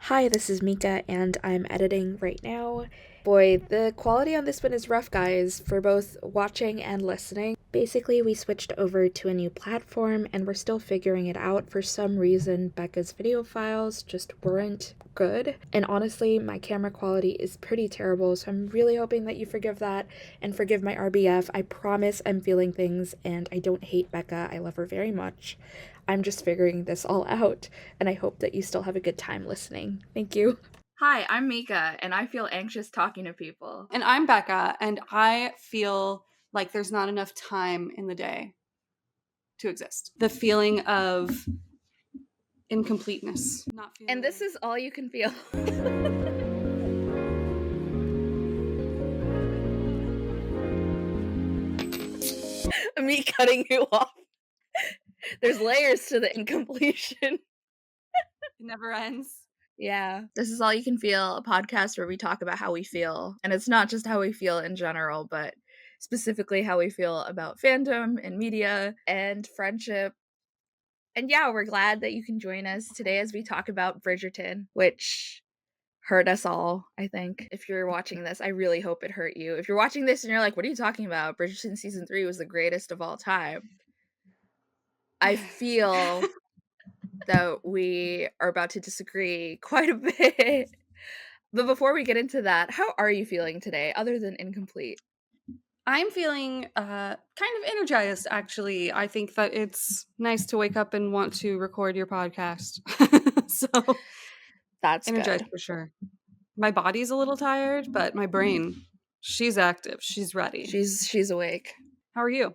Hi, this is Mika, and I'm editing right now. Boy, the quality on this one is rough, guys, for both watching and listening. Basically, we switched over to a new platform, and we're still figuring it out. For some reason, Becca's video files just weren't good. And honestly, my camera quality is pretty terrible, so I'm really hoping that you forgive that and forgive my RBF. I promise I'm feeling things, and I don't hate Becca. I love her very much. I'm just figuring this all out, and I hope that you still have a good time listening. Thank you. Hi, I'm Mika, and I feel anxious talking to people. And I'm Becca, and I feel like there's not enough time in the day to exist. The feeling of incompleteness. Not feeling. And this is all you can feel. Me cutting you off. There's layers to the incompletion. It never ends. Yeah. This is all you can feel, a podcast where we talk about how we feel. And it's not just how we feel in general, but specifically how we feel about fandom and media and friendship. And yeah, we're glad that you can join us today as we talk about Bridgerton, which hurt us all, I think. If you're watching this, I really hope it hurt you. If you're watching this and you're like, what are you talking about? Bridgerton season 3 was the greatest of all time. I feel that we are about to disagree quite a bit. But before we get into that, how are you feeling today, other than incomplete? I'm feeling kind of energized, actually. I think that it's nice to wake up and want to record your podcast. So, That's energized good. for sure. My body's a little tired, but my brain, she's active. She's ready. She's awake. How are you?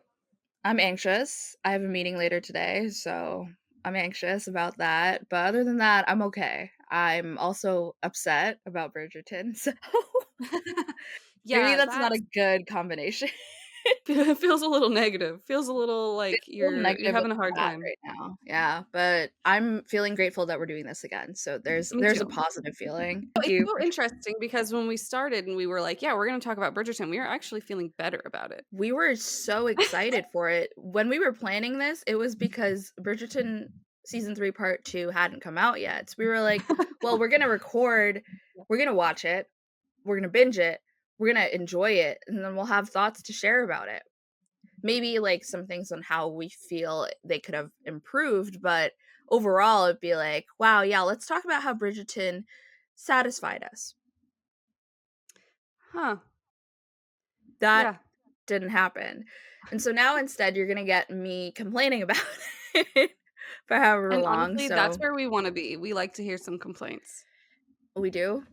I'm anxious. I have a meeting later today, so I'm anxious about that. But other than that, I'm okay. I'm also upset about Bridgerton, so maybe Yeah, that's not a that's good combination. it feels a little negative. Feels a little Feels like a little you're negative with having a hard that time. right now. Yeah, but I'm feeling grateful that we're doing this again. So Me there's a too. positive feeling. Oh, Thank it's you so for interesting because when we started and we were like, "Yeah, we're gonna talk about Bridgerton," we were actually feeling better about it. We were so excited for it. When we were planning this, it was because Bridgerton season 3 part 2 hadn't come out yet. So we were like, well, we're going to record, we're going to watch it, we're going to binge it, we're going to enjoy it, and then we'll have thoughts to share about it. Maybe like some things on how we feel they could have improved, but overall it'd be like, wow, yeah, let's talk about how Bridgerton satisfied us. Huh. That Yeah. didn't happen. And so now instead you're gonna get me complaining about it for however And long, honestly, that's so where we wanna be. We like to hear some complaints. we do?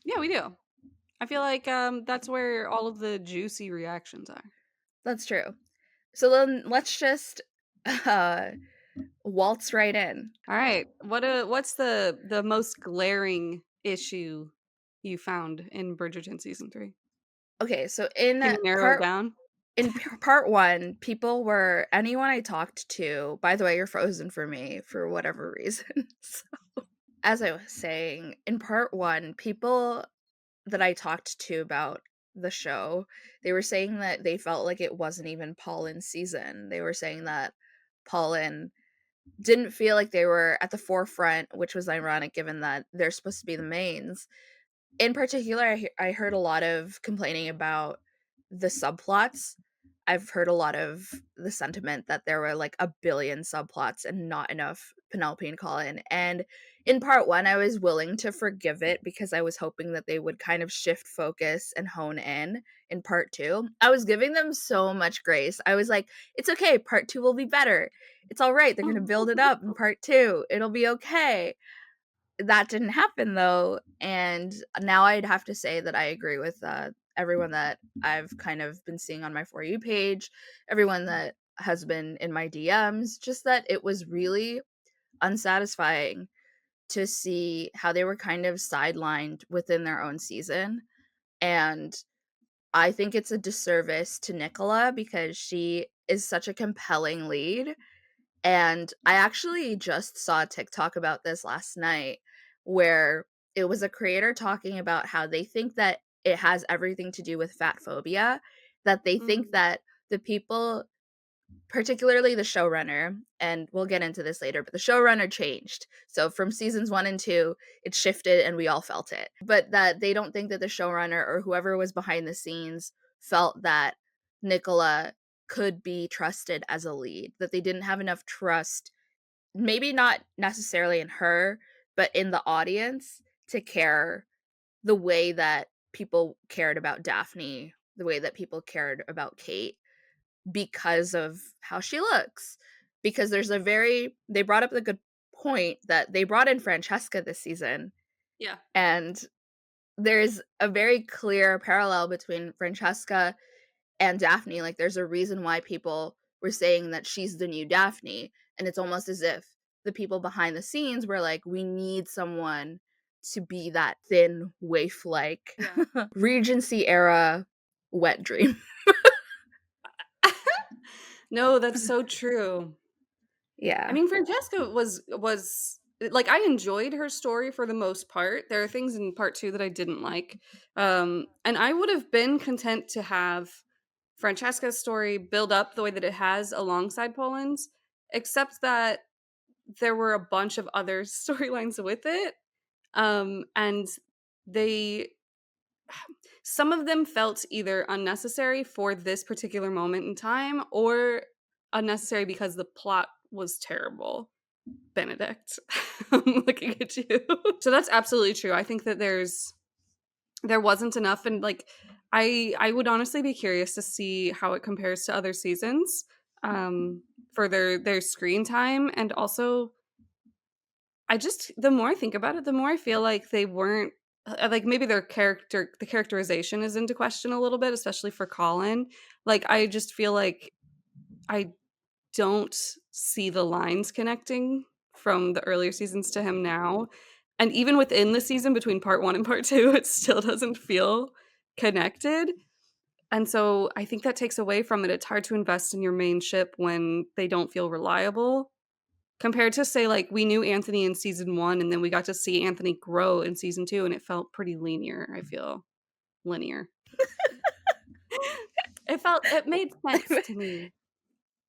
Yeah, we do. I feel like, that's where all of the juicy reactions are. That's true. So then let's just, uh, waltz right in. Alright. What's the most glaring issue you found in Bridgerton season 3? Okay, so Can you narrow it down? part 1, people were anyone I talked to, by the way, you're frozen for me for whatever reason. So, as I was saying, in part 1, people that I talked to about the show, they were saying that they felt like it wasn't even Pauline's season. They were saying that Pauline didn't feel like they were at the forefront, which was ironic given that they're supposed to be the mains. In particular, I heard a lot of complaining about the subplots. I've heard a lot of the sentiment that there were like a billion subplots and not enough Penelope and Colin. And in part 1, I was willing to forgive it because I was hoping that they would kind of shift focus and hone in part 2. I was giving them so much grace. I was like, it's okay, part 2 will be better. It's all right. They're going to build it up in part 2. It'll be okay. That didn't happen though, and now I'd have to say that I agree with, everyone that I've kind of been seeing on my For You page, everyone that has been in my DMs, just that it was really unsatisfying to see how they were kind of sidelined within their own season, and I think it's a disservice to Nicola because she is such a compelling lead, and I actually just saw a TikTok about this last night where it was a creator talking about how they think that it has everything to do with fat phobia, that they think Mhm. that the people particularly the showrunner, and we'll get into this later, but the showrunner changed. So from seasons 1 and 2, it shifted and we all felt it. But that they don't think that the showrunner or whoever was behind the scenes felt that Nicola could be trusted as a lead, that they didn't have enough trust, maybe not necessarily in her, but in the audience to care the way that people cared about Daphne, the way that people cared about Kate because of how she looks. Because they brought up the good point that they brought in Francesca this season, Yeah. and there's a very clear parallel between Francesca and Daphne. Like, there's a reason why people were saying that she's the new Daphne, and it's almost as if the people behind the scenes were like, we need someone to be that thin waif like Yeah. Regency era wet dream. No, that's so true. I Yeah. mean, Francesca was like, I enjoyed her story for the most part. There are things in part 2 that I didn't like. And I would have been content to have Francesca's story build up the way that it has alongside Poland's, except that there were a bunch of other storylines with it. And they some of them felt either unnecessary for this particular moment in time or unnecessary because the plot was terrible. Benedict, I'm looking at you. So that's absolutely true. I think that there wasn't enough, and like I would honestly be curious to see how it compares to other seasons, for their screen time. And also, I just, the more I think about it, the more I feel like they weren't, like, maybe the characterization is into question a little bit, especially for Colin. Like, I just feel like I don't see the lines connecting from the earlier seasons to him now. And even within the season between part 1 and part 2, it still doesn't feel connected. And so I think that takes away from it. It's hard to invest in your main ship when they don't feel reliable. Compared to, say, like, we knew Anthony in season 1 and then we got to see Anthony grow in season 2 and it felt pretty linear, I feel. Linear. It made sense to me.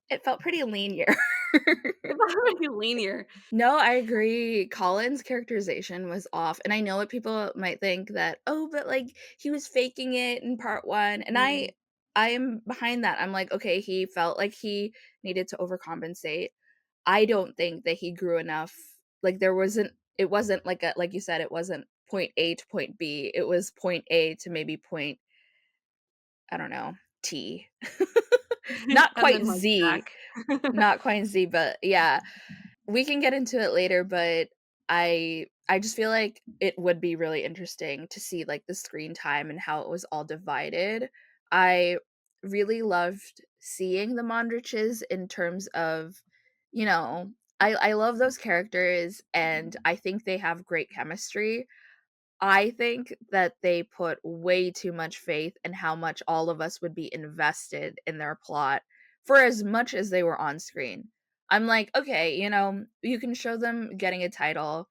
It felt pretty linear. It felt pretty linear. No, I agree. Colin's characterization was off. And I know what people might think that, oh, but like he was faking it in part 1. And Mm. I am behind that. I'm like, okay, he felt like he needed to overcompensate. I don't think that he grew enough. Like it wasn't like like you said, it wasn't point A to point B. It was point A to maybe point, I don't know, T. Not And quite then, like, Z. Jack. Not quite Z, but yeah. We can get into it later, but I just feel like it would be really interesting to see like the screen time and how it was all divided. I really loved seeing the Mondriches in terms of, you know, I love those characters and I think they have great chemistry. I think that they put way too much faith in how much all of us would be invested in their plot for as much as they were on screen. I'm like, okay, you can show them getting a title,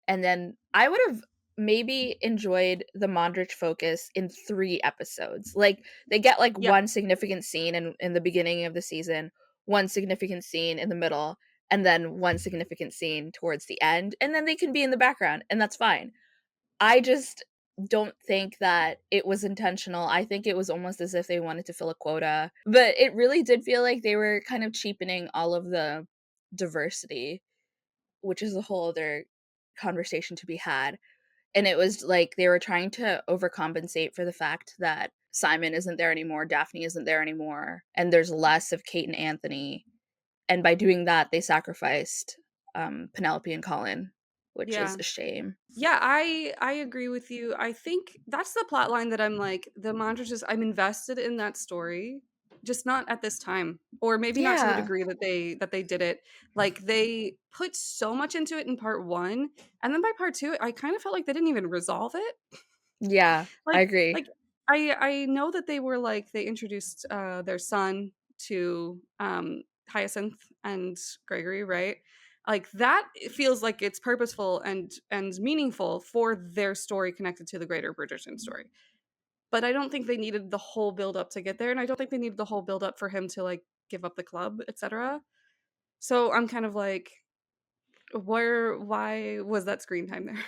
and then I would have maybe enjoyed the Mondrich focus in 3 episodes. Like, they get like Yeah, one significant scene in the beginning of the season, one significant scene in the middle, and then one significant scene towards the end, and then they can be in the background, and that's fine. I just don't think that it was intentional. I think it was almost as if they wanted to fill a quota. But it really did feel like they were kind of cheapening all of the diversity, which is a whole other conversation to be had. And it was like they were trying to overcompensate for the fact that Simon isn't there anymore, Daphne isn't there anymore, and there's less of Kate and Anthony. And by doing that, they sacrificed Penelope and Colin, which is yeah. a shame. Yeah, I agree with you. I think that's the plot line that I'm like, the Mondriches, I'm invested in that story, just not at this time. Or maybe not to the Yeah. degree that they did it. Like, they put so much into it in part 1, and then by part 2, I kind of felt like they didn't even resolve it. Yeah, I Like agree. like I know that they were like, they introduced their son to Hyacinth and Gregory, right? Like, that, it feels like it's purposeful and meaningful for their story connected to the greater Bridgerton story. But I don't think they needed the whole build up to get there, and I don't think they needed the whole build up for him to, like, give up the club, etc. So I'm kind of like, why was that screen time there?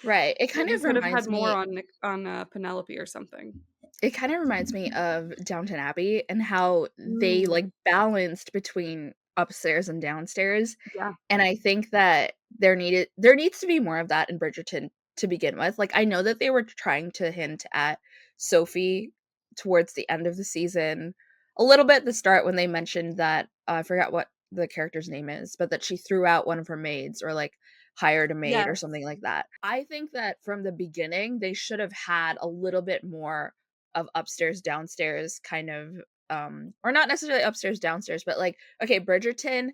Right. Like, you could have had more on Penelope or something. It kind of reminds me of Downton Abbey and how they, Mm, like, balanced between upstairs and downstairs, yeah, and I think that there needs to be more of that in Bridgerton to begin with. Like, I know that they were trying to hint at Sophie towards the end of the season, a little bit at the start when they mentioned that, I forgot what the character's name is, but that she threw out one of her maids or, like, hired a maid or yes, something like that. I think that from the beginning, they should have had a little bit more of upstairs, downstairs kind of, or not necessarily upstairs, downstairs, but, like, okay, Bridgerton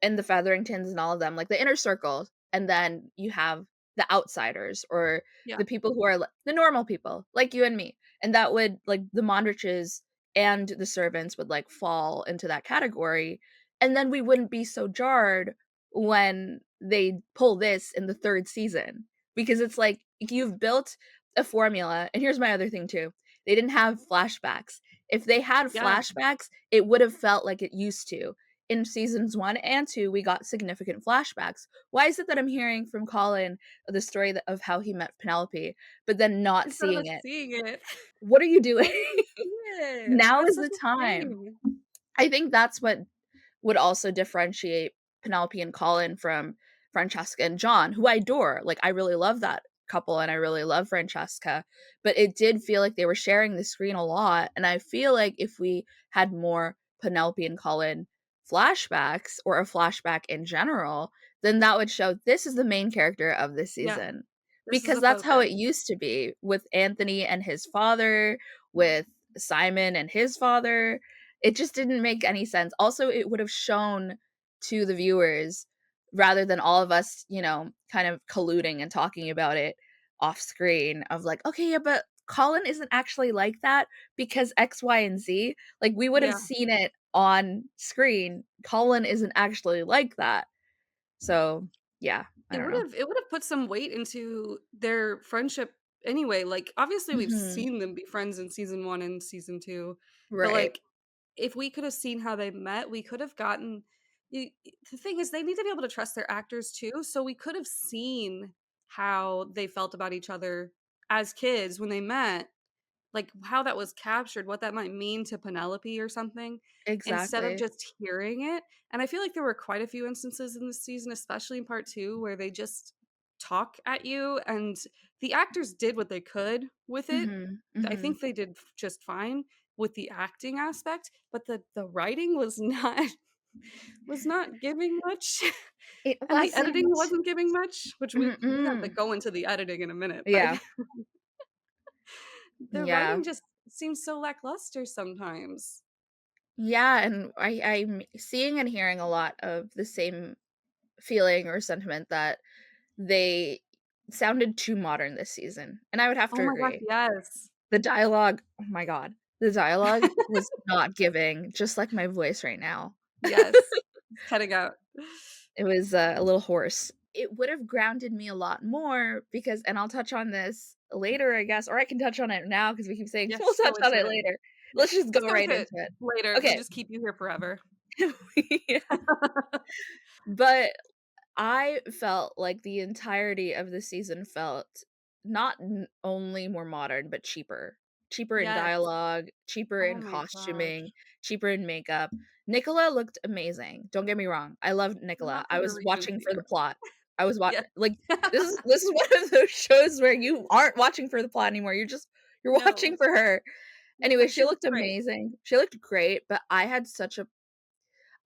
and the Featheringtons and all of them, like the inner circle, and then you have the outsiders or yeah, the people who are the normal people, like you and me. And that would like the Mondriches and the servants would like fall into that category. And then we wouldn't be so jarred when they pull this in the third season. Because it's like you've built a formula. And here's my other thing too. They didn't have flashbacks. If they had yeah. flashbacks, it would have felt like it used to in seasons 1 and 2, we got significant flashbacks. Why is it that I'm hearing from Colin the story of how he met Penelope, but then not Instead of seeing us it? seeing it, What are you why doing? didn't we see it? Now That's is such the a time. shame. I think that's what would also differentiate Penelope and Colin from Francesca and John, who I adore. Like, I really love that couple and I really love Francesca, but it did feel like they were sharing the screen a lot. And I feel like if we had more Penelope and Colin flashbacks or a flashback in general, then that would show this is the main character of this Yeah, season. this is Because a that's how focus. it used to be with Anthony and his father, with Simon and his father. It just didn't make any sense. Also, it would have shown to the viewers rather than all of us, kind of colluding and talking about it off screen of like, okay, yeah, but Colin isn't actually like that because X, Y, and Z. Like we would have Yeah. seen it on screen. Colin isn't actually like that. So, yeah, I don't know. It would have put some weight into their friendship anyway. Like, obviously, we've Mhm. seen them be friends in season 1 and season 2, but, Right. like, if we could have seen how they met, we could have gotten the thing is they need to be able to trust their actors too, so we could have seen how they felt about each other as kids when they met, like, how that was captured, what that might mean to Penelope or something, instead of Exactly. just hearing it, and I feel like there were quite a few instances in this season, especially in part 2, where they just talk at you, and the actors did what they could with it. Mhm. I Mhm. think they did just fine with the acting aspect, but the writing was not was not giving much, It and the editing wasn't. wasn't giving much, which we have to Mm-mm. go into the editing in a minute, but Yeah. the Yeah. writing just seems so lackluster sometimes. Yeah, and I'm seeing and hearing a lot of the same feeling or sentiment that they sounded too modern this season, and I would have Oh to my gosh, agree. yes. The dialogue, oh my god, the dialogue was not giving, just like my voice right now. Yes. It's cutting out. It was, a little hoarse. It would have grounded me a lot more because and I'll touch on this later, I guess, or I can touch on it now because we keep saying, Yeah, "We'll just touch go on into it it. later." Yeah, Let's just go let's go right into it into it. later. We'll Okay. just keep you here forever. Yeah. But I felt like the entirety of the season felt not only more modern, but cheaper. Cheaper in Yes. dialogue, cheaper Oh in my costuming, gosh. cheaper in makeup. Nicola looked amazing. Don't get me wrong. I loved Nicola. Not for I the was reasons watching you for the are. plot. I was Yes. like this is one of those shows where you aren't watching for the plot anymore. You're watching No. for her. Anyway, And she she looked looked great. amazing. She looked great, but I had such a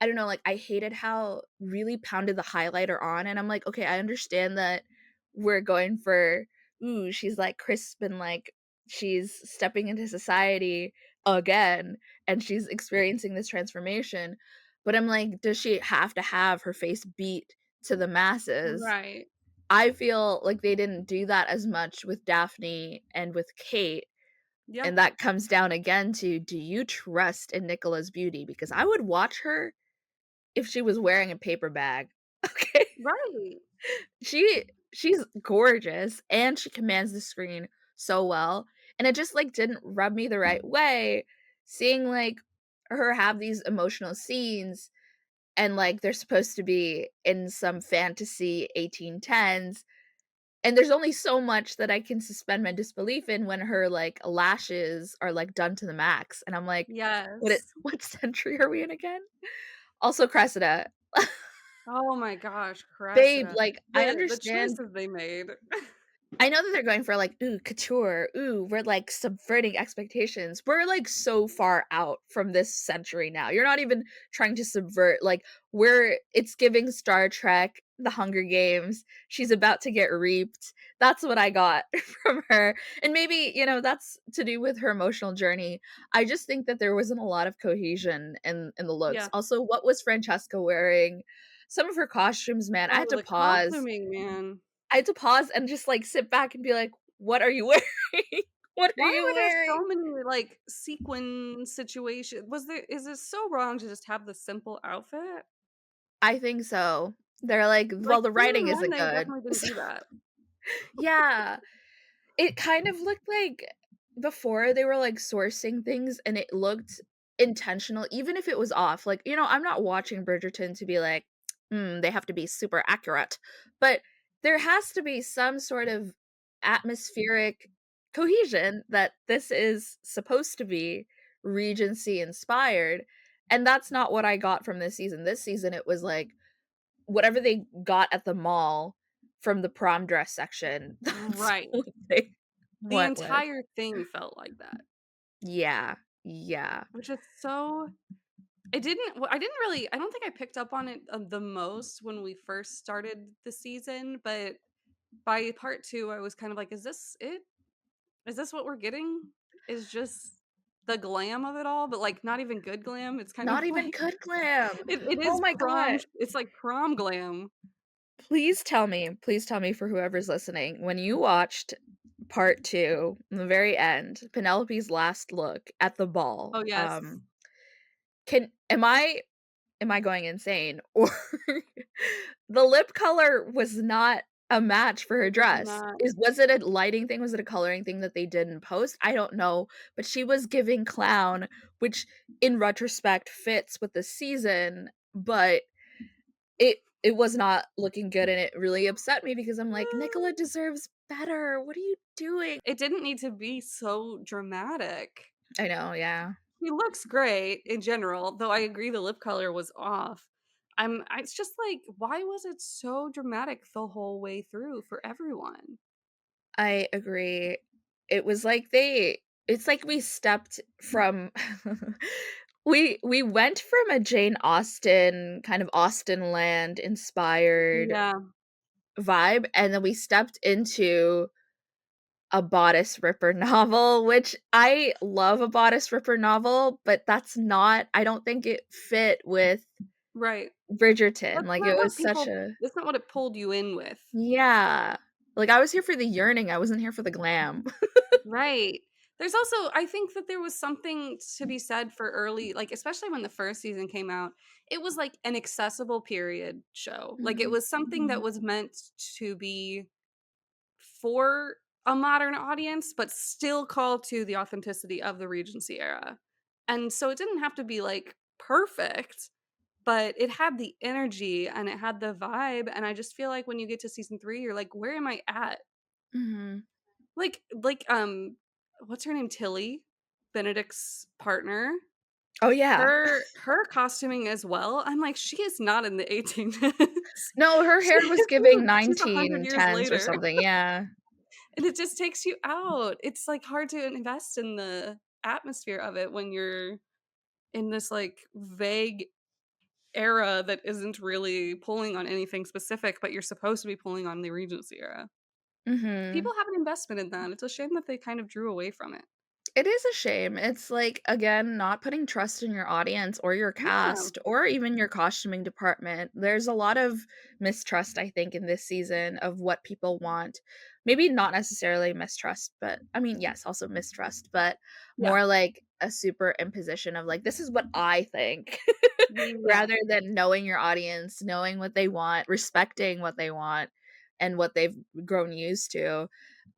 I don't know, like, I hated how really pounded the highlighter on, and I'm like, "Okay, I understand that we're going for, ooh, she's, like, crisp and, like, she's stepping into society again, and she's experiencing this transformation." But I'm like, "Does she have to have her face beat to the masses?" Right. I feel like they didn't do that as much with Daphne and with Kate, Yeah. and that comes down again to, do you trust in Nicola's beauty? Because I would watch her if she was wearing a paper bag. Okay. Right. She's gorgeous and she commands the screen so well, and it just, like, didn't rub me the right way seeing, like, her have these emotional scenes and, like, they're supposed to be in some fantasy 1810s, and there's only so much that I can suspend my disbelief in when her, like, lashes are, like, done to the max, and I'm like, Yes. what century are we in again?" Also, Cressida. Oh my gosh, Babe, Cressida. like, I The understand choices they made. I know that they're going for, like, "Ooh, couture. Ooh, we're, like, subverting expectations." We're, like, so far out from this century now. You're not even trying to subvert, like, it's giving Star Trek, The Hunger Games. She's about to get reaped. That's what I got from her, and maybe, that's to do with her emotional journey. I just think that there wasn't a lot of cohesion in the looks. Yeah. Also, what was Francesca wearing? Some of her costumes, man, I Oh, had to the pause. costuming, man. I had to pause and just, like, sit back and be like, "What are you wearing? What are Why you were there wearing?" so many, like, sequin situation is it so wrong to just have the simple outfit? I think so. They're like, Like, "Well, the season writing 1, isn't they good." definitely didn't So do that. yeah. It kind of looked like before they were, like, sourcing things and it looked intentional, even if it was off. Like, I'm not watching Bridgerton to be like, they have to be super accurate." But there has to be some sort of atmospheric cohesion that this is supposed to be Regency inspired, and that's not what I got from this season. This season, it was like whatever they got at the mall from the prom dress section, that's Right. what they The went with. entire thing felt like that, Yeah, yeah. which is so it didn't well, I didn't really I don't think I picked up on it, the most when we first started the season, but by part 2, I was kind of like, "Is this it? Is this what we're getting? Is just the glam of it all, but, like, not even good glam?" It's kind Not of even like good glam. it Oh is my prom god. it's like prom glam. Please tell me for whoever's listening, when you watched part 2, in the very end, Penelope's last look at the ball, Oh, yes. can am I going insane? Or the lip color was not a match for her It was dress. not Was it a lighting thing? Was it a coloring thing that they did in post? I don't know, but she was giving clown, which in retrospect fits with the season, but it was not looking good, and it really upset me because I'm like, "Nicola deserves better. What are you doing?" it didn't need to be so dramatic. I know, yeah. He looks great in general, though I agree the lip color was off. It's just like, why was it so dramatic the whole way through for everyone? I agree. It was like it's like we stepped from we went from a Jane Austen, kind of Austenland inspired Yeah, vibe, and then we stepped into a bodice ripper novel, which I love a bodice ripper novel, but I don't think it fit with right. Bridgerton. Like, it was such a That's not what it pulled you in with. yeah. Like, I was here for the yearning, I wasn't here for the glam. Right. There's also I think that there was something to be said for early like, especially when the first season came out, it was like an accessible period show. Like, it Mhm, was something that mhm, was meant to be for a modern audience, but still call to the authenticity of the Regency era. And so it didn't have to be, like, perfect, but it had the energy and it had the vibe, and I just feel like when you get to season 3, you're like, "Where am I at?" mhm. What's her name? Tilly, Benedict's partner. Oh, yeah. Her costuming as well, I'm like, "She is not in the 1800s. No, her hair was giving She's 100 years 1910s or later." something, yeah. And it just takes you out. It's, like, hard to invest in the atmosphere of it when you're in this, like, vague era that isn't really pulling on anything specific, but you're supposed to be pulling on the Regency era. Mhm. People have an investment in that. It's a shame that they kind of drew away from it. It is a shame. It's like, again, not putting trust in your audience or your Yeah. cast or even your costuming department. There's a lot of mistrust, I think, in this season of what people want. Maybe not necessarily mistrust, but I mean, yes, also mistrust, but Yeah. more like a super imposition of like, this is what I think, Yeah. rather than knowing your audience, knowing what they want, respecting what they want, and what they've grown used to.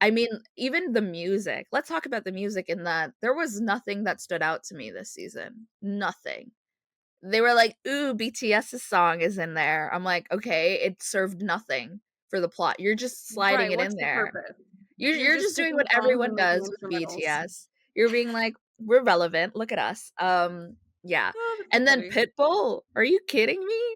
I mean, even the music. Let's talk about the music in that there was nothing that stood out to me this season. Nothing. They were like, "Ooh, BTS's song is in there." I'm like, "Okay, it served nothing for the plot. You're just sliding Right, it what's in the there. purpose? You're You're just just doing picking what songs everyone and making does with instrumentals. BTS. You're being like, "We're relevant, look at us." Yeah. Oh, that's so And then funny. Pitbull, are you kidding me?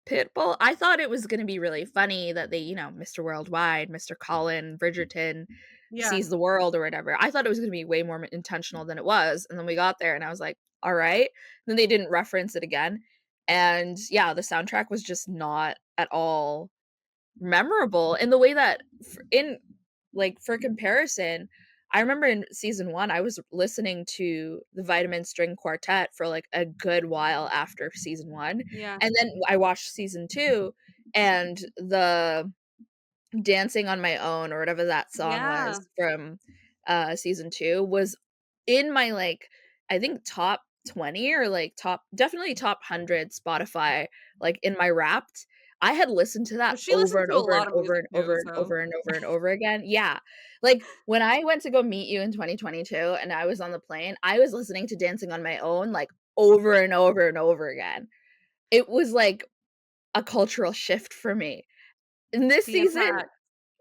Pitbull, I thought it was gonna be really funny that they, Mr. Worldwide, Mr. Colin, Bridgerton Yeah. sees the world or whatever. I thought it was gonna be way more intentional than it was, and then we got there and I was like, "Alright." Then they didn't reference it again, and yeah, the soundtrack was just not at all memorable in the way that for comparison, I remember in season 1, I was listening to the Vitamin String Quartet for, like, a good while after season 1, Yeah. and then I watched season 2, and the Dancing on My Own or whatever that song Yeah. was from, season 2 was in my, like, I think top 20 or, like, definitely top 100 Spotify, like, in my Wrapped. I had listened to Well, that she over listens and to a over and lot of over music and over too, and so over and over and over again. Yeah. Like, when I went to go meet you in 2022 and I was on the plane, I was listening to Dancing on My Own, like, over and over and over again. It was like a cultural shift for me. In this the season, impact.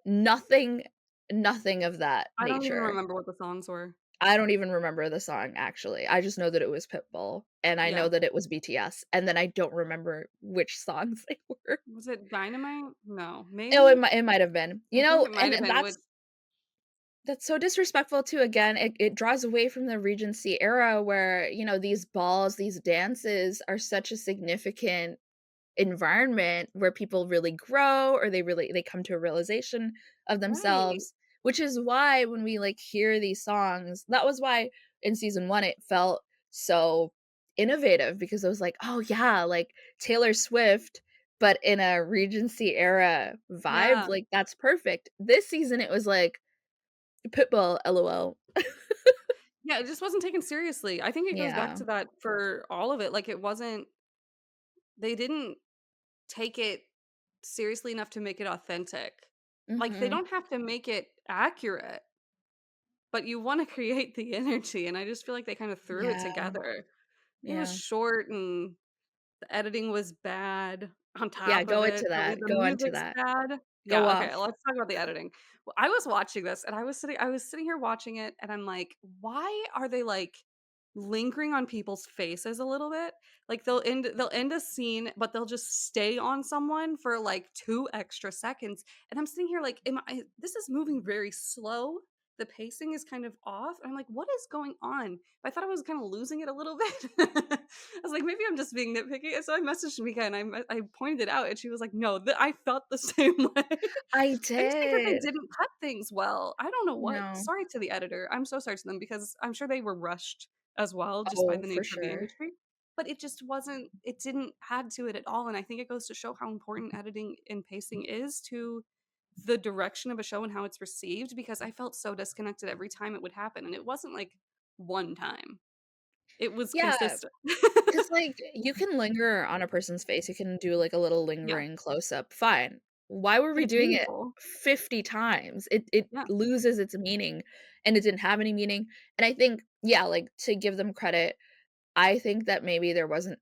nothing nothing of that I don't even nature. remember what the songs were. I don't even remember the song, actually. I just know that it was Pitbull, and I Yeah. know that it was BTS, and then I don't remember which songs they were. Was it Dynamite? No, Oh, maybe? it might have been. I think it might And have been, which that's so disrespectful too, again, it draws away from the Regency era where, these balls, these dances are such a significant environment where people really grow or they come to a realization of right. themselves, which is why when we like hear these songs, that was why in season 1 it felt so innovative because it was like, oh yeah, like Taylor Swift but in a Regency era vibe, Yeah. like that's perfect. This season it was like Pitbull lol. Yeah, it just wasn't taken seriously. I think it goes back Yeah. to that for all of it, like, it wasn't they didn't take it seriously enough to make it authentic. Like, they Mhm. don't have to make it accurate, but you wanna create the energy, and I just feel like they kinda threw it Yeah. together. It was Yeah. short and the editing was bad on Yeah, top of go it, into that. the Go into music's that. bad. Go Yeah, okay, off. let's talk about the editing. Well, I was watching this and I was sitting here watching it and I'm like, "Why are they, like, lingering on people's faces a little bit?" Like, they'll end a scene, but they'll just stay on someone for, like, 2 extra seconds, and I'm sitting here like, "Am I this is moving very slow." The pacing is kind of off. I'm like, "What is going on?" I thought I was kinda losing it a little bit. I was like, "Maybe I'm just being nitpicky." And so I messaged Mika and I pointed it out, and she was like, "No, I felt the same way." I I just think that they did. didn't cut things well. I don't know what No. sorry to the editor. I'm so sorry to them because I'm sure they were rushed as well just by Oh, the for nature of the sure. industry. But it just wasn't it didn't add to it at all, and I think it goes to show how important editing and pacing is to the direction of a show and how it's received because I felt so disconnected every time it would happen, and it wasn't like one time. It was Yeah, consistent. because like, you can linger on a person's face, you can do, like, a little Yeah, lingering close-up, fine. Why were but we it's doing it meaningful. 50 times? It Yeah, loses its meaning, and it didn't have any meaning, and I think yeah, like, to give them credit, I think that maybe there wasn't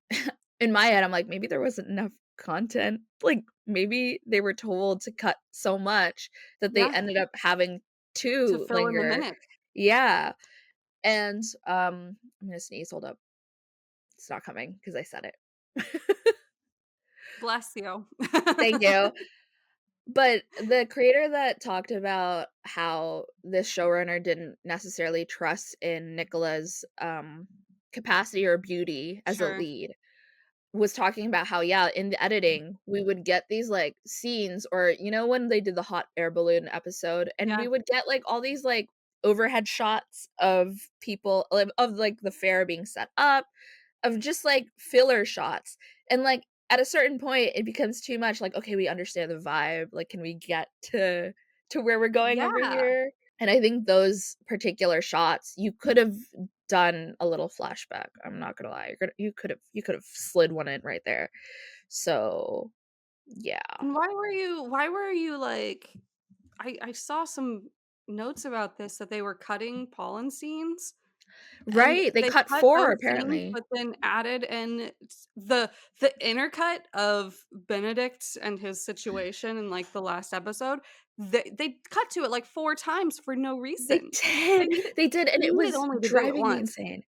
in my head, I'm like, "Maybe there wasn't enough content." Like, maybe they were told to cut so much that they yeah, ended up having to to fill in the linger. minutes. Yeah, and, I'm gonna sneeze, hold up. It's not coming because I said it. Bless you. Thank you. But the creator that talked about how this showrunner didn't necessarily trust in Nicola's, capacity or beauty as a Sure. lead was talking about how, yeah, in the editing, we would get these, like, scenes or when they did the hot air balloon episode, and Yeah, we would get, like, all these, like, overhead shots of people of, like, the fair being set up, of just, like, filler shots, and, like, at a certain point, it becomes too much, like, "Okay, we understand the vibe, like, can we get to where we're going over yeah. here?" And I think those particular shots, you could've done a little flashback, I'm not gonna lie, you could've slid one in right there. So, Yeah. And why were you like I saw some notes about this that they were cutting pollen scenes, and Right, they they cut cut 4 those scenes, apparently. but then added in the intercut of Benedict and his situation in, like, the last episode. They cut to it, like, 4 times for no They reason. They did, needed they did, and they it needed was only to do it driving me once, insane.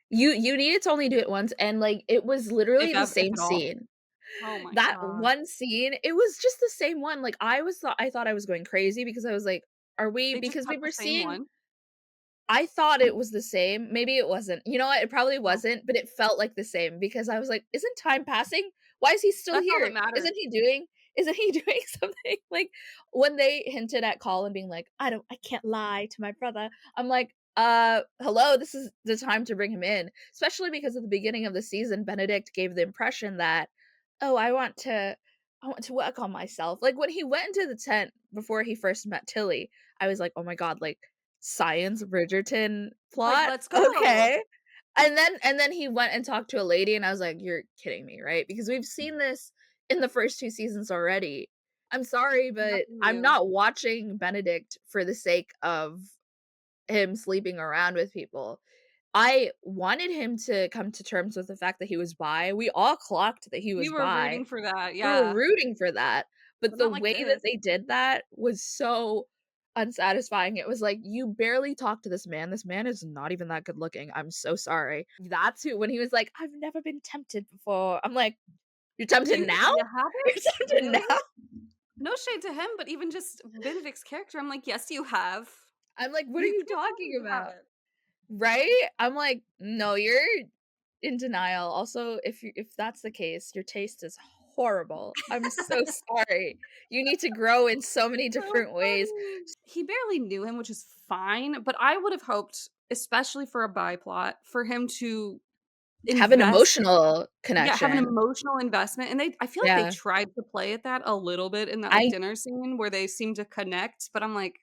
You needed to only do it once, and, like, it was if literally the ev if same at all. scene. Oh my That god. one scene, it was just the same one, like, I thought I was going crazy because I was like, "Are we" They just because we cut the were same seeing one? I thought it was the same, maybe it wasn't. You know what? It probably Oh, wasn't, but it felt like the same because I was like, "Isn't time passing? Why is he still that's all that here? matters. Isn't he doing something?" Like, when they hinted at Colin being like, I can't lie to my brother." I'm like, hello, this is the time to bring him in." Especially because at the beginning of the season, Benedict gave the impression that, "Oh, I want to work on myself." Like, when he went into the tent before he first met Tilly, I was like, "Oh my god, like, science Bridgerton Like, plot? let's go. Okay." And then he went and talked to a lady, and I was like, "You're kidding me, right?" Because we've seen this in the first 2 seasons already. I'm sorry, but Nothing I'm new. not watching Benedict for the sake of him sleeping around with people. I wanted him to come to terms with the fact that he was bi. We all clocked that he We was were bi. rooting for that, We were yeah, rooting for that, but but the not like way that this. they did that was so unsatisfying. It was like, "You barely talk to this man is not even that good looking, I'm so sorry." That's who when he was like, "I've never been tempted before." I'm like, "You're tempted now? You You're haven't? tempted Really? now?" No shade to him, but even just Benedict's character, I'm like, "Yes, you have. I'm like, "What are You you can't tell me talking you about?" haven't." Right? I'm like, "No, you're in denial." Also, if that's the case, your taste is horrible. I'm so sorry. You need to grow in so many So different ways. funny. He barely knew him, which is fine, but I would have hoped, especially for a biplot, for him to Have an invest emotional yeah, have an connection. emotional investment, and I feel like they Yeah. tried to play at that a little bit in that, like, I dinner scene where they seem to connect, but I'm like,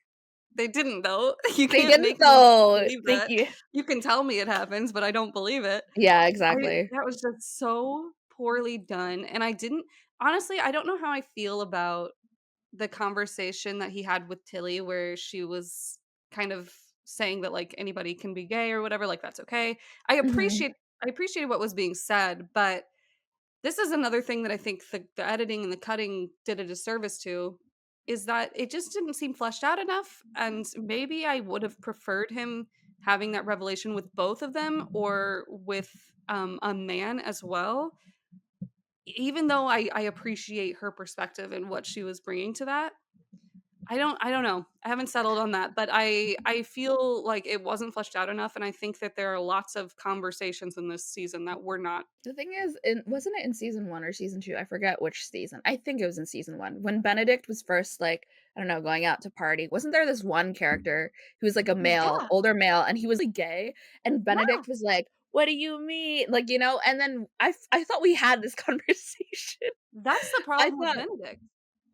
"They didn't though. You They can't didn't make me though. believe Thank that. you. You can tell me it happens, but I don't believe it." Yeah, I exactly. That was just so poorly done, and I didn't honestly, I don't know how I feel about the conversation that he had with Tilly where she was kind of saying that, like, anybody can be gay or whatever, like, that's okay. I Mhm. appreciate I appreciated what was being said, but this is another thing that I think the editing and the cutting did a disservice to, is that it just didn't seem fleshed out enough, and maybe I would have preferred him having that revelation with both of them or with, a man as well, even though I appreciate her perspective and what she was bringing to that. I don't know. I haven't settled on that, but I feel like it wasn't fleshed out enough, and I think that there are lots of conversations in this season that were not. The thing is, in wasn't it in season 1 or season 2? I forget which season. I think it was in season 1. When Benedict was first, like, I don't know, going out to party, wasn't there this one character who was, like, a male, Yeah, older male, and he was, like, gay? And yeah. Benedict was like, "What do you mean?" Like, you know? And then I thought we had this conversation. That's the I problem with thought Benedict.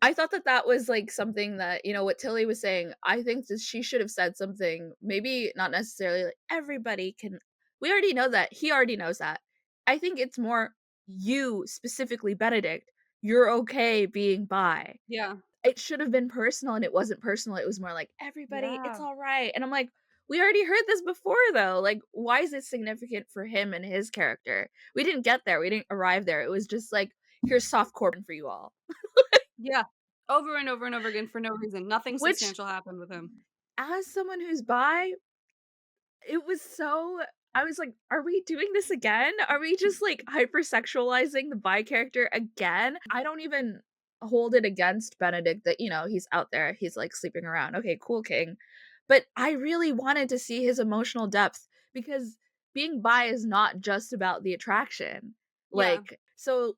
I thought that that was, like, something that, you know, what Tilly was saying, I think that she should have said something, maybe not necessarily like, "Everybody can." We already know that, he already knows that. I think it's more you, specifically Benedict, you're okay being bi. Yeah. It should have been personal, and it wasn't personal, it was more like, "Everybody, it's Yeah. alright." And I'm like, "We already heard this before, though, like, why is it significant for him and his character?" We didn't get there, we didn't arrive there, it was just like, "Here's soft core for you all." Yeah. Over and over and over again for no reason. Nothing Which substantial happened with him. as someone who's bi, it was so I was like, "Are we doing this again? Are we just, like, hypersexualizing the bi character again?" I don't even hold it against Benedict that, you know, he's out there, he's, like, sleeping around. Okay, cool, king. But I really wanted to see his emotional depth because being bi is not just about the attraction. Yeah. Like, so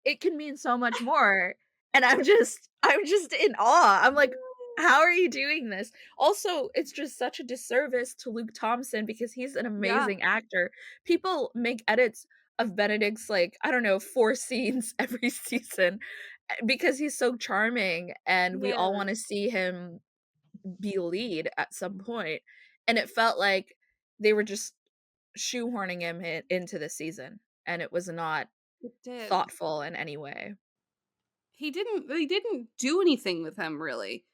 it can mean so much more, and I'm just in awe. I'm like, "How are you doing this?" Also, it's just such a disservice to Luke Thompson because he's an Yeah. amazing actor. People make edits of Benedict's, like, I don't know, 4 scenes every season, because he's so charming, and He we all is. wanna see him be lead at some point, and it felt like they were just shoehorning him into the season, and it was not It did. thoughtful in any way. They didn't do anything with him really.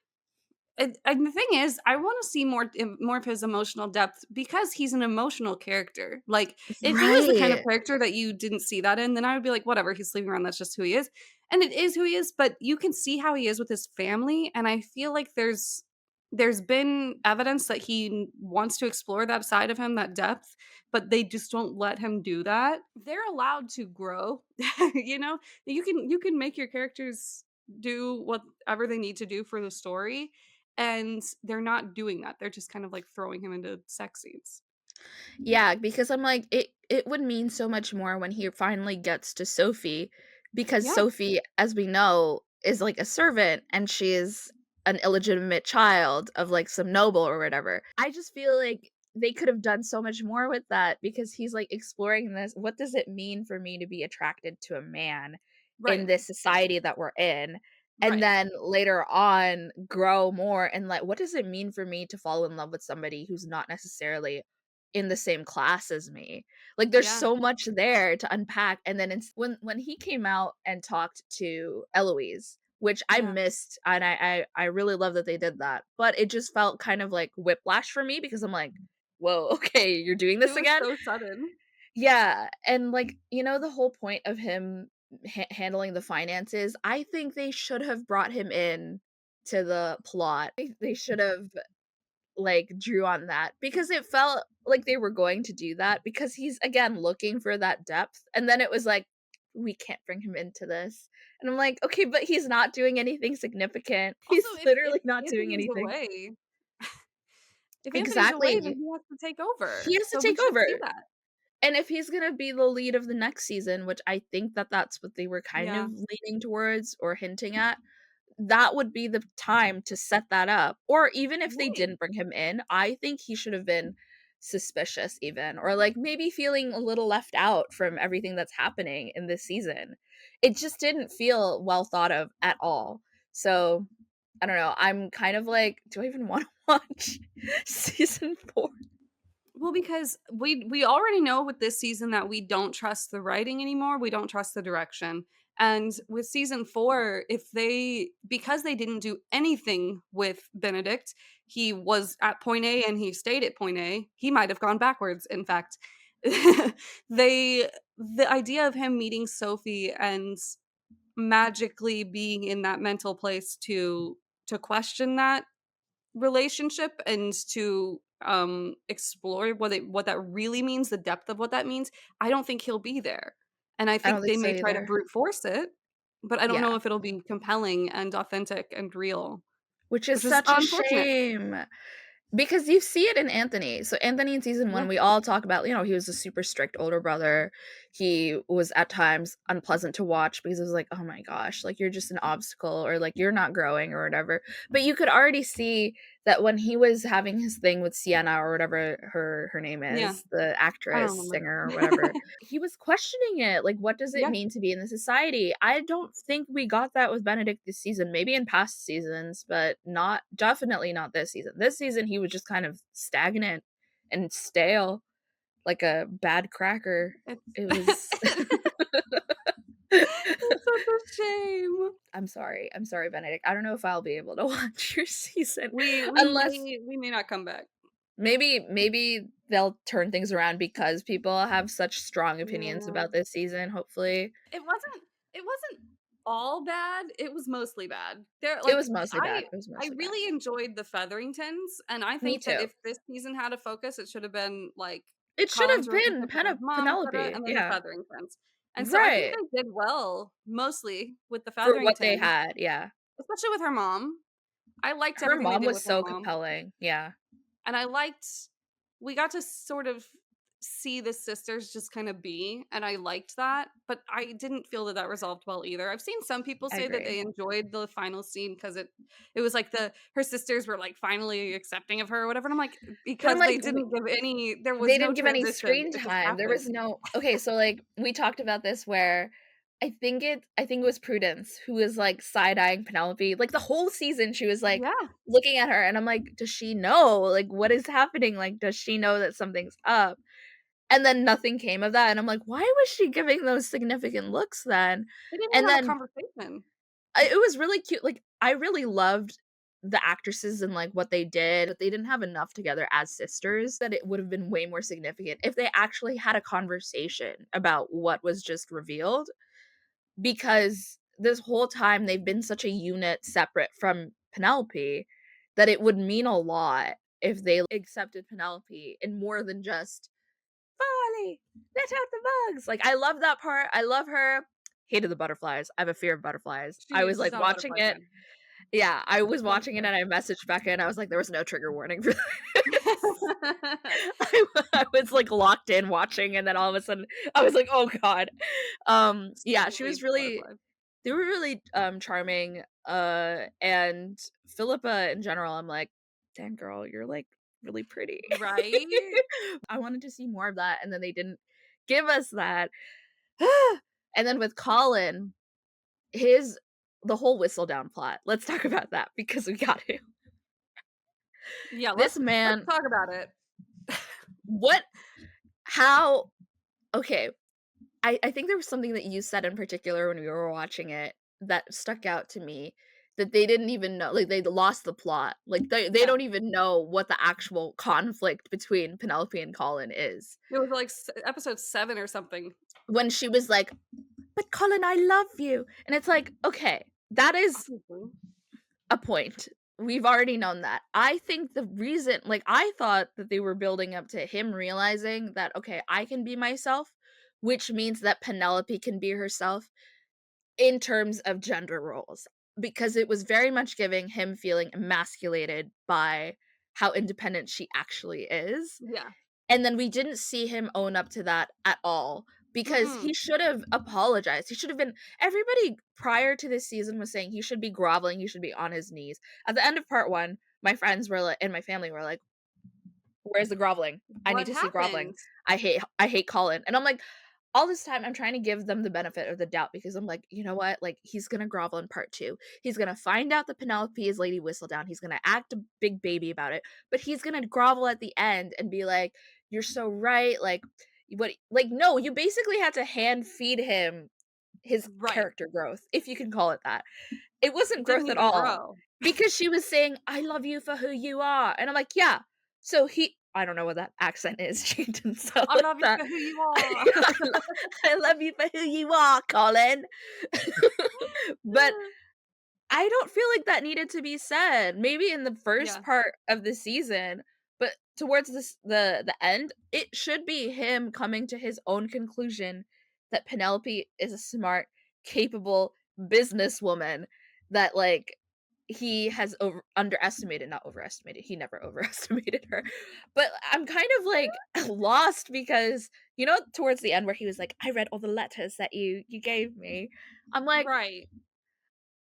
And the thing is, I wanna see more of his emotional depth because he's an emotional character. Like, if he was the kind of Right. character that you didn't see that in, then I would be like, "Whatever, he's sleeping around, that's just who he is." And it is who he is, but you can see how he is with his family, and I feel like there's been evidence that he wants to explore that side of him, that depth, but they just won't let him do that. They're allowed to grow, you know? You can make your characters do whatever they need to do for the story, and they're not doing that. They're just kind of, like, throwing him into sex scenes. Yeah, because I'm like, it would mean so much more when he finally gets to Sophie, because Yeah, Sophie, as we know, is like a servant and she is an illegitimate child of like some noble or whatever. I just feel like they could have done so much more with that because he's like exploring this. What does it mean for me to be attracted to a man in right, this society that we're in? And right. then later on grow more and like what does it mean for me to fall in love with somebody who's not necessarily in the same class as me. Like, there's Yeah, so much there to unpack, and then it's when he came out and talked to Eloise, which I yeah. missed, and I really love that they did that, but it just felt kind of like whiplash for me because I'm like, "Whoa, okay, you're doing It this was again?" so sudden. Yeah, and, like, you know, the whole point of him handling the finances, I think they should have brought him in to the plot. They should have like, drew on that because it felt like they were going to do that because he's, again, looking for that depth, and then it was like, "We can't bring him into this." And I'm like, "Okay, but he's not doing anything significant. Also, He's if literally not doing Anthony's anything." away if Anthony's away, then Exactly. he has to take He over, has to so we take should see over, that. and if he's gonna be the lead of the next season, which I think that that's what they were kind Yeah. of leaning towards or hinting at, that would be the time to set that up. Or even if they Right. didn't bring him in, I think he should have been suspicious even or like maybe feeling a little left out from everything that's happening in this season. It just didn't feel well thought of at all. So, I don't know. I'm kind of like, do I even want to watch season 4? Well, because we already know with this season that we don't trust the writing anymore, we don't trust the direction. And with season 4, if they because they didn't do anything with Benedict, he was at point A and he stayed at point A. He might have gone backwards, in fact. They the idea of him meeting Sophie and magically being in that mental place to question that relationship and to explore what that really means, the depth of what that means, I don't think he'll be there. And I I don't think think they so may try to either. brute force it, but I don't know Yeah. if it'll be compelling and authentic and real, Which is which is such a unfortunate. shame. Because you see it in Anthony. So Anthony in season Yeah. 1, we all talk about, you know, he was a super strict older brother. He was at times unpleasant to watch because it was like, "Oh my gosh, like you're just an obstacle or like you're not growing or whatever." But you could already see that when he was having his thing with Sienna or whatever her name Yeah. is, the I don't actress, remember. singer or whatever, he was questioning it. Like, what does it Yeah. mean to be in the society? I don't think we got that with Benedict this season. Maybe in past seasons, but not definitely not this season. This season he was just kind of stagnant and stale, like a bad cracker. It's It was it's such a shame. I'm sorry. I'm sorry, Benedict. I don't know if I'll be able to watch your season We we unless may we may not come back. maybe they'll turn things around because people have such strong opinions Yeah. about this season, hopefully. It wasn't all bad, it was mostly bad. There It like, was mostly bad. It was I mostly bad. really enjoyed the Featheringtons, and I Me think that too. if this season had a focus, it should have been, like, It should Colin's have been relationship with his mom, etcetera, Penelope. and then the Yeah. Featheringtons. And so I think Right. they did well, mostly, with the For what they Featheringtons, had, yeah. especially with her mom. I liked Her everything they mom did was with her so mom. compelling. Yeah. And I liked we got to sort of see the sisters just kind of be, and I liked that, but I didn't feel that that resolved well either. I've seen some people I say that agree. they enjoyed the final scene because it was like her sisters were like finally accepting of her or whatever. And I'm like, But I'm because like, they didn't give any, there was they no didn't give any transition. screen It just time. There happened. was no okay, so, like, we talked about this where I think it was Prudence who was, like, side-eyeing Penelope. Like, the whole season, she was, like, Yeah. looking at her, and I'm like, "Does she know? Like, what is happening? Like, does she know that something's up?" And then nothing came of that, and I'm like, "Why was she giving those significant looks then?" They didn't And even have a then conversation. it was really cute, like, I really loved the actresses and, like, what they did, but they didn't have enough together as sisters that it would've been way more significant if they actually had a conversation about what was just revealed, because this whole time they've been such a unit separate from Penelope that it would mean a lot if they accepted Penelope in more than just, "Farley, let out the bugs." Like, I love that part, I love her. Hated the butterflies, I have a fear of butterflies. I was, She's like, not a watching butterfly it. fan. Yeah, I was Don't watching it care. and I messaged Becca and I was like, "There was no trigger warning for this." I was, like, locked in watching, and then all of a sudden, I was like, "Oh god." Still Yeah, she believe was in really butterflies. they were really, charming, and Philippa in general, I'm like, "Dang girl, you're, like, really pretty." Right? I wanted to see more of that, and then they didn't give us that. And then with Colin, his the whole whistle down plot, let's talk about that because we got to. Yeah, This let's man, talk about it. what how okay, I think there was something that you said in particular when we were watching it that stuck out to me, that they didn't even know, like, they lost the plot, like, they Yeah. don't even know what the actual conflict between Penelope and Colin is. It was like episode 7 or something. When she was like, "But Colin, I love you," and it's like, okay, that is Obviously. a point. We've already known that. I think the reason, like, I thought that they were building up to him realizing that, okay, I can be myself, which means that Penelope can be herself in terms of gender roles, because it was very much giving him feeling emasculated by how independent she actually is. Yeah. And then we didn't see him own up to that at all, because Mm-mm. he should have apologized. He should have been, everybody prior to this season was saying he should be groveling, he should be on his knees. At the end of part 1, my friends were like, and my family were like, "Where's the groveling? I need What to see groveling. happened? I hate Colin." And I'm like, all this time I'm trying to give them the benefit of the doubt, because I'm like, "You know what? Like, he's gonna grovel in part 2. He's gonna find out that Penelope is Lady Whistledown. He's gonna act a big baby about it, but he's gonna grovel at the end and be like, 'You're so right.' Like, what, like, no, you basically had to hand feed him his Right. character growth, if you can call it that. It He wasn't didn't growth at even all, grow. because she was saying, "I love you for who you are," and I'm like, "Yeah." So he, I don't know what that accent is, she didn't sound I like love you that. for who you are. I love you for who you are, Colin. But I don't feel like that needed to be said. Maybe in the first Yeah. part of the season, but towards the end, it should be him coming to his own conclusion that Penelope is a smart, capable businesswoman, that, like, he has underestimated, not overestimated. He never overestimated her. But I'm kind of like lost, because towards the end where he was like, "I read all the letters that you gave me." I'm like, Right.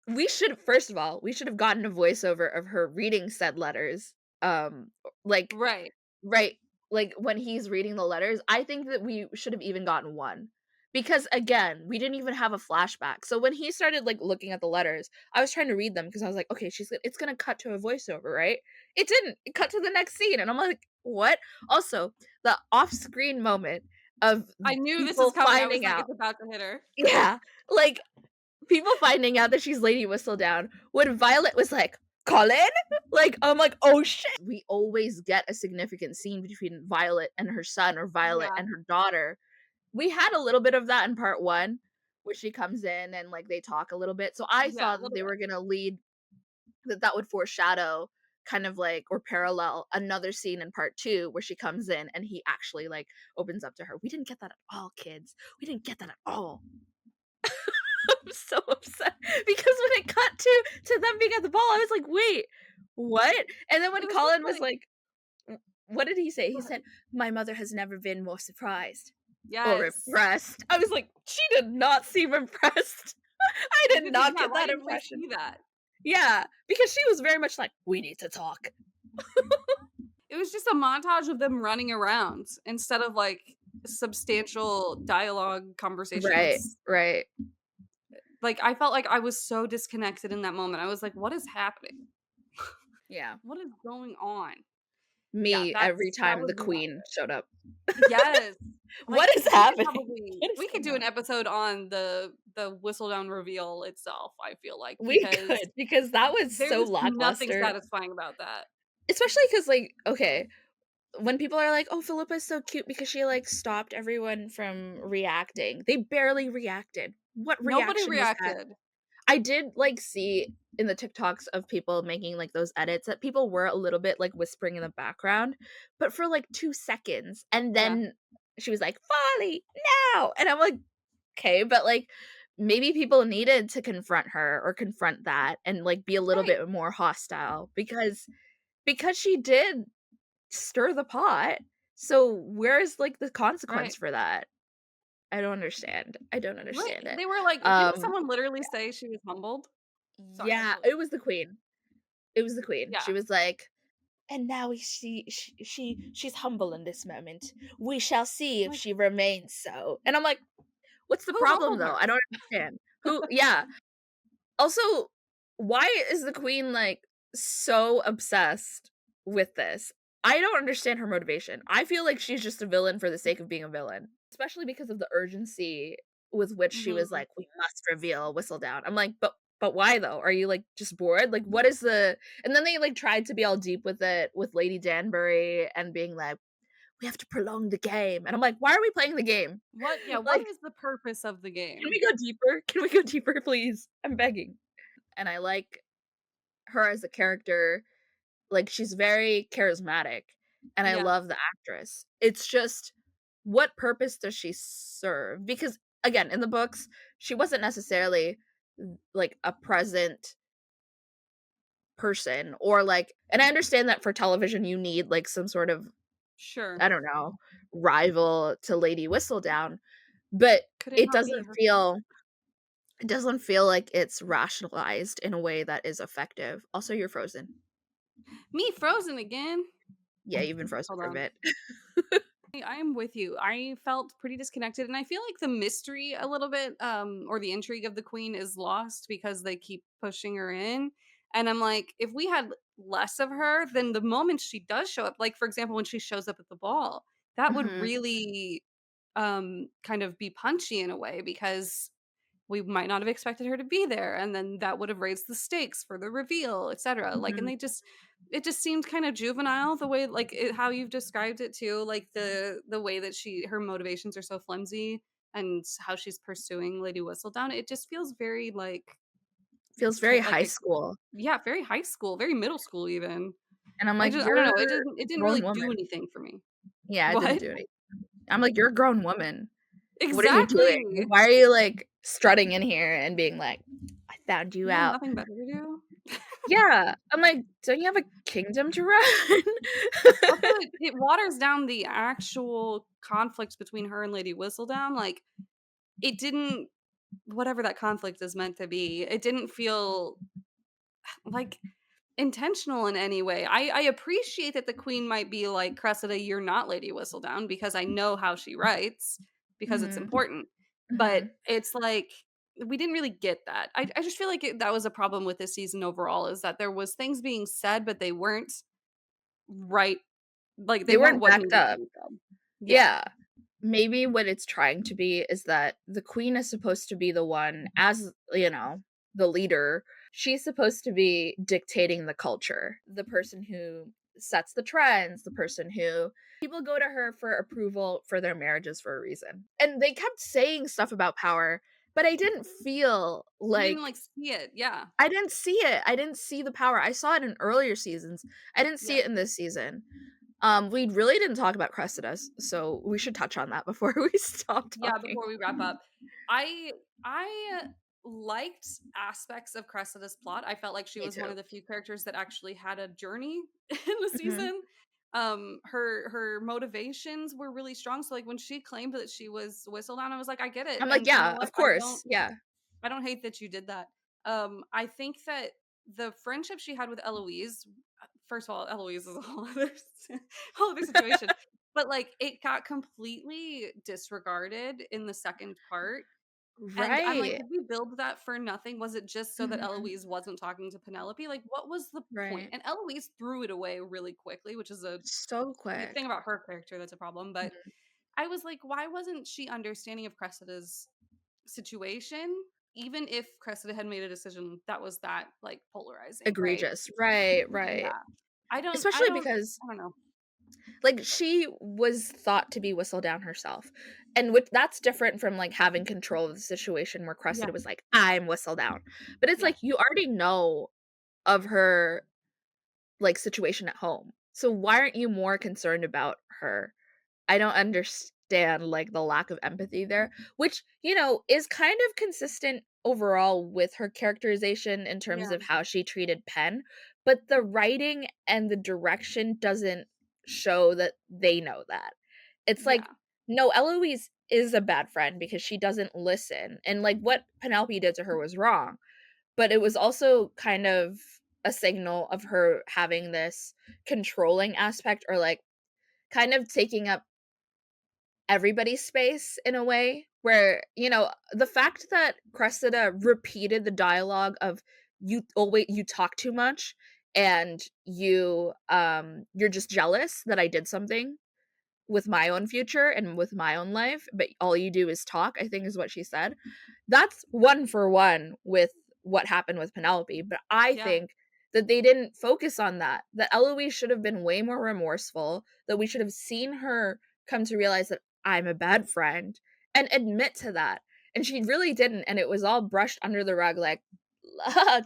we should, first of all, we should have gotten a voiceover of her reading said letters. Like, Right. right, like, when he's reading the letters, I think that we should have even gotten one. Because again, we didn't even have a flashback. So when he started, like, looking at the letters, I was trying to read them because I was like, okay, it's gonna cut to a voiceover, right? It didn't. It cut to the next scene, and I'm like, what? Also, the off-screen moment of I knew this is people coming. I was finding like, out. it's about to hit her. Yeah, like, people finding out that she's Lady Whistledown, when Violet was like, "Colin?" Like, I'm like, "Oh, shit." We always get a significant scene between Violet and her son, or Violet Yeah. and her daughter. We had a little bit of that in part 1, where she comes in and, like, they talk a little bit, so I Yeah, a thought that little they bit. were gonna lead, that would foreshadow, kind of like, or parallel another scene in part 2 where she comes in and he actually, like, opens up to her. We didn't get that at all, kids. We didn't get that at all. I'm so upset, because when it cut to them being at the ball, I was like, "Wait, what?" And then It when was just Colin was like, like, what did he say? go He ahead. said, "My mother has never been more surprised or Yes. impressed." I was like, "She did not seem impressed." I did Because not yeah, get why that didn't we impression. see that? Yeah, because she was very much like, "We need to talk." It was just a montage of them running around instead of like substantial dialogue Right, conversations. right. Like I felt like I was so disconnected in that moment. I was like, what is happening? Yeah. What is going on? Yeah, Me every that time was the not queen showed up. Yes. Like, What is we could happening? probably What is we could going do an on? episode on the whistle down reveal itself, I feel like, We because could, because that was so there's nothing lackluster. satisfying about that. Especially because, like, okay, when people are like, "Oh, Philippa's so cute because she, like, stopped everyone from reacting." They barely reacted. What Nobody reaction was that? reacted. I did, like, see in the TikToks of people making, like, those edits that people were a little bit, like, whispering in the background, but for, like, 2 seconds, and Yeah, then she was like, "Folly, no!" And I'm like, "Okay," but, like, maybe people needed to confront her or confront that and, like, be a little right, bit more hostile because she did stir the pot. So where's, like, the consequence right. for that? I don't understand. I don't Right, understand it. they were like didn't Um, someone literally say she was humbled? Sorry, I yeah, totally it was the queen. It was the queen. yeah. She was like, "And now she's humble in this moment. We shall see if Like, she remains so." And I'm like, "What's the who problem humbled though? her? I don't understand." Who yeah. Also, why is the queen, like, so obsessed with this? I don't understand her motivation. I feel like she's just a villain for the sake of being a villain, especially because of the urgency with which she was Mhm. like, "We must reveal Whistledown." I'm like, "But why though? Are you, like, just bored? Like, what is the" and then they, like, tried to be all deep with it with Lady Danbury and being like, "We have to prolong the game." And I'm like, "Why are we playing the game?" What Like, is the purpose of the "Can game? we go deeper? Can we go deeper, please? I'm begging." And I like her as a character, like, she's very charismatic, and I Yeah, love the actress. It's just, what purpose does she serve? Because, again, in the books, she wasn't necessarily, like, a present person or, like and I understand that for television, you need, like, some sort of, sure. I don't know, rival to Lady Whistledown, but Could it it not be doesn't her? feel it doesn't feel like it's rationalized in a way that is effective. Also, you're frozen. Me frozen again? Yeah, you've been frozen Hold for a on. bit. I am with you. I felt pretty disconnected, and I feel like the mystery a little bit, or the intrigue of the queen is lost because they keep pushing her in. And I'm like, if we had less of her, then the moment she does show up, like for example, when she shows up at the ball, that would Mhm, really kind of be punchy in a way because we might not have expected her to be there, and then that would have raised the stakes for the reveal, etc. Like, and mhm. they just it just seemed kind of juvenile the way like how you've described it too, like the way that her motivations are so flimsy and how she's pursuing Lady Whistledown. It just feels very like Feels very like high school, yeah, very high school, very middle school even. and I'm like, I don't "You're know. a It didn't grown really do woman." anything for me. Yeah, it didn't What do anything. I'm like, "You're a grown woman. What are you doing? exactly? Why are you, like, strutting in here and being like, 'I found you You have out?'" nothing better to do. Yeah, I'm like, "Don't you have a kingdom to run?" Also, it waters down the actual conflict between her and Lady Whistledown, like, it didn't whatever that conflict is meant to be, it didn't feel, like, intentional in any way. I appreciate that the queen might be like, "Cressida, you're not Lady Whistledown," because I know how she writes, because it's Mhm, important, but mhm. it's like, we didn't really get that. I just feel like that was a problem with this season overall, is that there was things being said, but they weren't right like, they They weren't weren't what backed needed to up. be said. Yeah. Yeah. Maybe what it's trying to be is that the queen is supposed to be the one as, the leader. She's supposed to be dictating the culture, the person who sets the trends, the person who people go to her for approval for their marriages for a reason. And they kept saying stuff about power, but I didn't feel You didn't, like like, see it, yeah, I didn't see it. I didn't see the power. I saw it in earlier seasons. I didn't see yeah. it in this season. We really didn't talk about Cressida, so we should touch on that before we stop Yeah, talking. before we wrap up, I liked aspects of Cressida's plot. I felt like she Me was one too. of the few characters that actually had a journey in the Mhm. season. Her motivations were really strong, so, like, when she claimed that she was Whistledown, I was like, "I get it," I'm like, and you know "Yeah, what? of course, yeah." I don't hate that you did that. I think that the friendship she had with Eloise, first of all, Eloise is a whole other whole other situation, but like it got completely disregarded in the second part. And I'm like, Right. did we build that for nothing? Was it just so that Mhm. Eloise wasn't talking to Penelope? Like, what was the point? Right. And Eloise threw it away really quickly, which is a So thing quick. about her character that's a problem. But Mhm. I was like, why wasn't she understanding of Cressida's situation? Even if Cressida had made a decision that was that like polarizing, right? Egregious. Right, Yeah. right. I don't I Especially don't because, I don't know. like, she was thought to be Whistle Down herself, and which that's different from, like, having control of the situation where Yeah. Cressida was like, "I'm Whistle Down." But it's Yeah. like, you already know of her, like, situation at home, so why aren't you more concerned about her? I don't understand, like, the lack of empathy there, which, is kind of consistent overall with her characterization in terms Yeah. of how she treated Penn, but the writing and the direction doesn't show that they know that. It's like, Yeah. no, Eloise is a bad friend because she doesn't listen, and, like, what Penelope did to her was wrong, but it was also kind of a signal of her having this controlling aspect, or, like, kind of taking up everybody's space in a way where, the fact that Cressida repeated the dialogue of, "Oh, wait, you talk too much, and you're just jealous that I did something with my own future and with my own life, but all you do is talk," I think is what she said. That's one for one with what happened with Penelope, but I Yeah. think that they didn't focus on that. That Eloise should have been way more remorseful, that we should have seen her come to realize that I'm a bad friend and admit to that. And she really didn't, and it was all brushed under the rug like,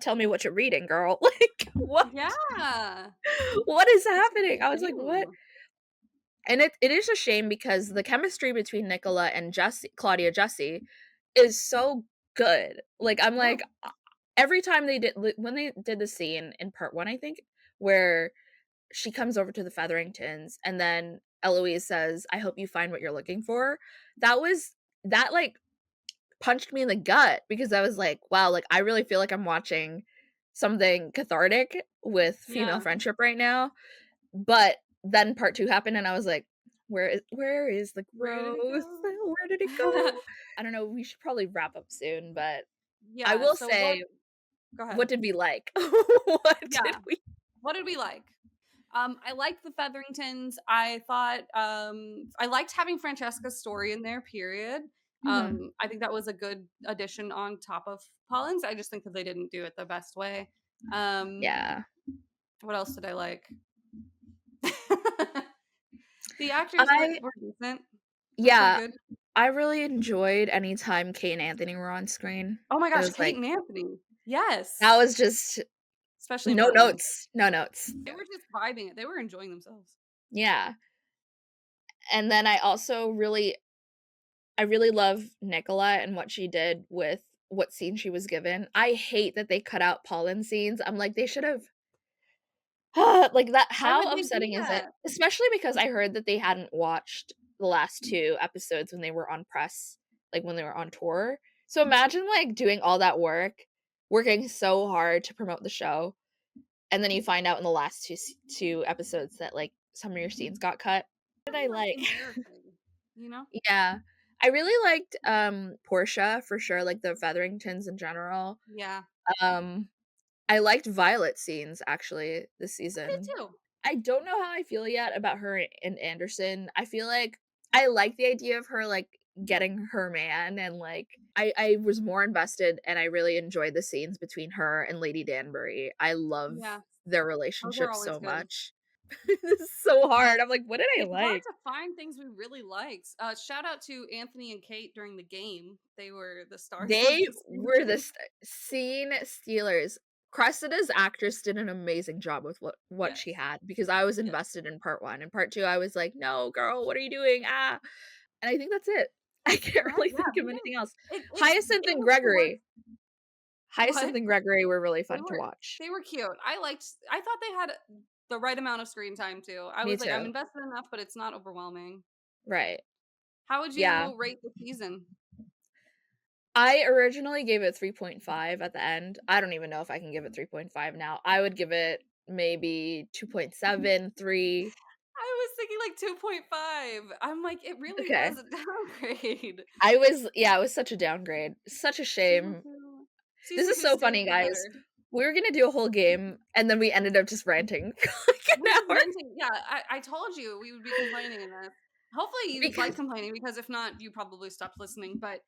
"Tell me what you're reading, girl." Like, what? Yeah. What is What you happening? gonna I was like, "What?" do? And it is a shame because the chemistry between Nicola and Claudia Jessie is so good. Like, I'm Yeah. like, every time when they did the scene in part 1, I think, where she comes over to the Featheringtons and then Eloise says, "I hope you find what you're looking for." That, like, punched me in the gut because I was like, "Wow, like, I really feel like I'm watching something cathartic with female Yeah. friendship right now." But then part 2 happened and I was like, "Where is the Where did it growth? go? Where did it go?" I don't know, we should probably wrap up soon, but I Yeah, will so what say, go ahead. what did we like? What did Yeah. we What did we like? I liked the Featheringtons. I thought I liked having Francesca's story in there, period. Mhm. I think that was a good addition on top of Pollen's. I just think that they didn't do it the best way. Um, Yeah. what else did I like? The actors I were decent. They're pretty yeah, good. I really enjoyed any time Kate and Anthony were on screen. Oh my It gosh, was Kate like, and Anthony. that Yes. was just Especially in no part one. notes, no notes. They were just vibing it. They were enjoying themselves. Yeah, and then I really love Nicola and what she did with what scene she was given. I hate that they cut out pollen scenes. I'm like, they should have like, that Why would how they do upsetting is it? that? Especially because I heard that they hadn't watched the last 2 episodes when they were on press, like, when they were on tour. So imagine, like, doing all that work, working so hard to promote the show, and then you find out in the last 2 episodes that, like, some of your scenes got cut. What did I Really, like, like? embarrassing, you know? Yeah. I really liked, Portia for sure, like, the Featheringtons in general. Yeah. Um, I liked Violet's scenes actually this I did season. too. I don't know how I feel yet about her and Anderson. I feel like I like the idea of her, like, getting her man, and, like, I was more invested and I really enjoyed the scenes between her and Lady Danbury. I love Yeah. their Those are relationship always so good. much. This is so hard. I'm like, "What did I It's hard like?" to find things we really liked. Shout out to Anthony and Kate during the game. They were the stars of They the were the season. scene stealers. Cressida's actress did an amazing job with what she Yes. had because I was Yes. invested in part 1. In part 2, I was like, "No, girl, what are you doing? Ah." And I think that's it. I can't Alright, really yeah, think of me anything too. else. It And was the worst. Gregory. What? Hyacinth and Gregory were really They fun to were watch. they were cute. I thought they had the right amount of screen time too. I Me was like, I'm too. invested enough, but it's not overwhelming. Right. How would Yeah. you rate the season? I originally gave it 3.5 at the end. I don't even know if I can give it 3.5 now. I would give it maybe 2.7, 3. I was thinking like 2.5. I'm like, it really Okay. was a downgrade. Yeah, it was such a downgrade. Such a Season shame. 2 This Season is 2 so still funny, could be guys. better. We were gonna do a whole game, and then we ended up just ranting for like We're an just hour. venting. Yeah, I told you we would be complaining in this. Hopefully you Because like complaining, because if not, you probably stopped listening, but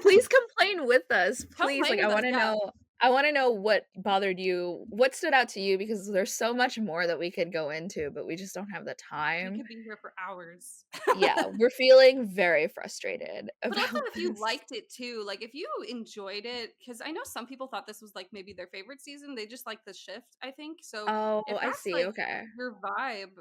please complain with us. Please, complain like, with us, yeah. I wanna know what bothered you, what stood out to you, because there's so much more that we could go into, but we just don't have the We time. could be here for hours. Yeah, we're feeling very frustrated But also about if you this. liked it too, like, if you enjoyed it, because I know some people thought this was, like, maybe their favorite season, they just like the shift, I think, so Oh, if I that's, see, like, okay. your vibe,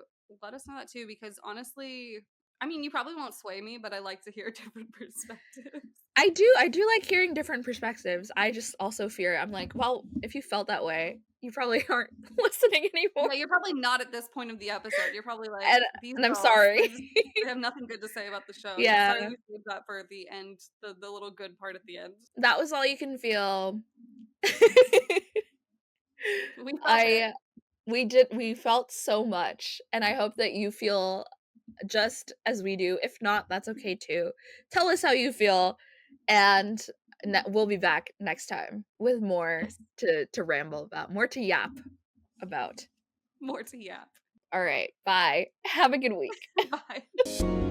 let us know that too, because honestly, I mean, you probably won't sway me, but I like to hear different perspectives. I do like hearing different perspectives. I just also fear I'm like, "Well, if you felt that way, you probably aren't listening anymore." Yeah, you're probably not at this point of the episode, you're probably like, And "These I'm girls, sorry. they have nothing good to say about the show." Yeah, sorry Yeah, you saved that for the end, the little good part at the end. that was all you can feel. We felt it. I we felt so much, and I hope that you feel just as we do. If not, that's okay too. Tell us how you feel, and we'll be back next time with more Yes, to ramble about, more to yap about. more to yap. All right, bye. Have a good week. Bye.